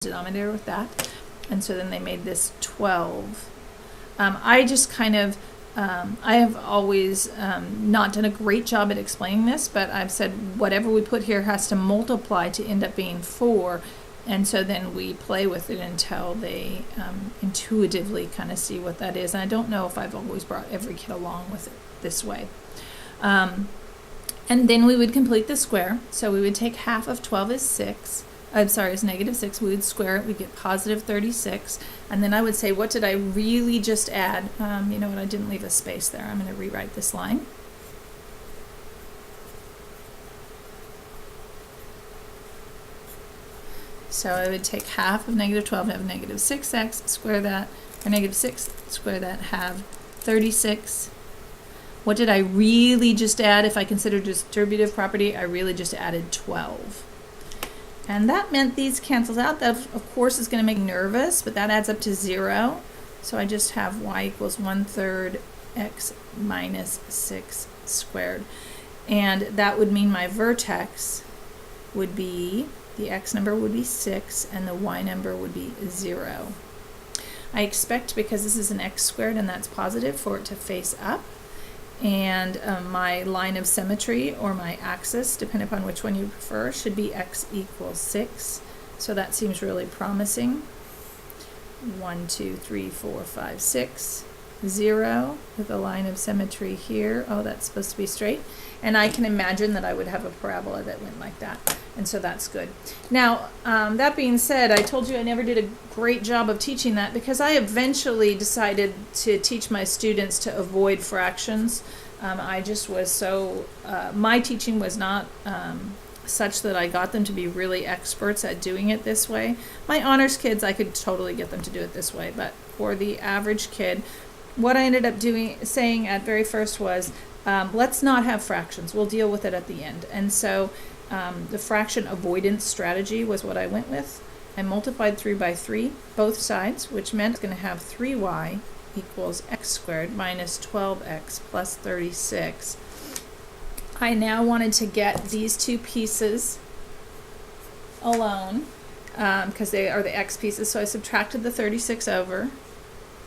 denominator with that. And so then they made this 12. I just kind of, I have always not done a great job at explaining this, but I've said whatever we put here has to multiply to end up being 4. And so then we play with it until they intuitively kind of see what that is. And I don't know if I've always brought every kid along with it this way. And then we would complete the square. So we would take half of 12 is 6. Is negative 6. We would square it. We'd get positive 36. And then I would say, what did I really just add? You know what? I didn't leave a space there. I'm going to rewrite this line. So I would take half of negative 12 and have negative 6x, square that, or negative 6, square that, have 36. What did I really just add? If I consider distributive property, I really just added 12. And that meant these cancels out. That, of course, is going to make me nervous, but that adds up to 0. So I just have y equals 1/3 x minus 6 squared. And that would mean my vertex would be, the x number would be 6, and the y number would be 0. I expect, because this is an x squared and that's positive, for it to face up. And my line of symmetry, or my axis, depending upon which one you prefer, should be x equals 6. So that seems really promising. 1, 2, 3, 4, 5, 6, 0 with a line of symmetry here. Oh, that's supposed to be straight. And I can imagine that I would have a parabola that went like that. And so that's good. Now, that being said, I told you I never did a great job of teaching that, because I eventually decided to teach my students to avoid fractions. I just was so, my teaching was not such that I got them to be really experts at doing it this way. My honors kids, I could totally get them to do it this way, but for the average kid, what I ended up saying at very first was, let's not have fractions. We'll deal with it at the end. And so the fraction avoidance strategy was what I went with. I multiplied 3 by 3, both sides, which meant it's going to have 3y equals x squared minus 12x plus 36. I now wanted to get these two pieces alone because they are the x pieces, so I subtracted the 36 over.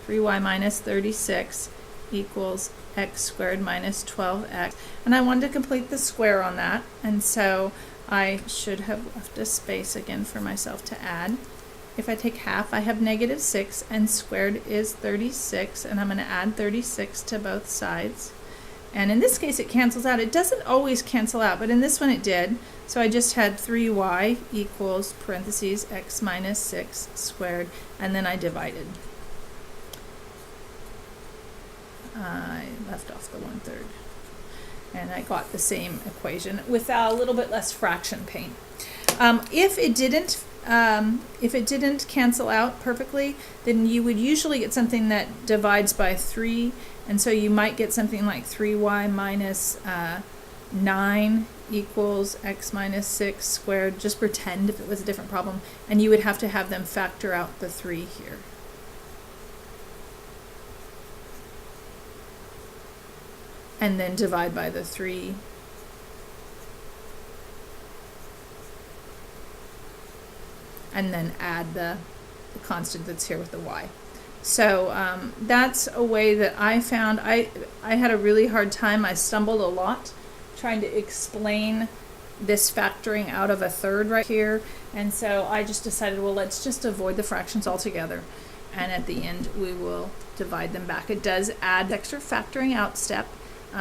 3y minus 36 equals x squared minus 12x. And I wanted to complete the square on that, and so I should have left a space again for myself to add. If I take half, I have negative 6, and squared is 36, and I'm going to add 36 to both sides. And in this case, it cancels out. It doesn't always cancel out, but in this one it did. So I just had 3y equals parentheses x minus 6 squared, and then I divided. I left off the 1/3. And I got the same equation with a little bit less fraction pain. If it didn't cancel out perfectly, then you would usually get something that divides by 3, and so you might get something like 3y minus 9 equals x minus 6 squared. Just pretend if it was a different problem, and you would have to have them factor out the 3 here. And then divide by the 3. And then add the constant that's here with the y. So that's a way that I found. I had a really hard time. I stumbled a lot trying to explain this factoring out of a 1/3 right here. And so I just decided, well, let's just avoid the fractions altogether. And at the end, we will divide them back. It does add extra factoring out step.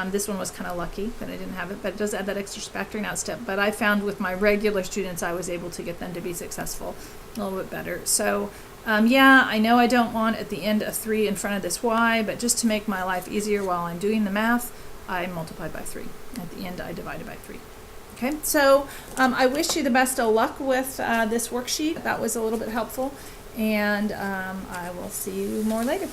This one was kind of lucky that I didn't have it, but it does add that extra factoring out step. But I found with my regular students, I was able to get them to be successful a little bit better. So yeah, I know I don't want at the end a 3 in front of this y, but just to make my life easier while I'm doing the math, I multiplied by 3. At the end, I divided by 3. Okay, so I wish you the best of luck with this worksheet. That was a little bit helpful, and I will see you more later.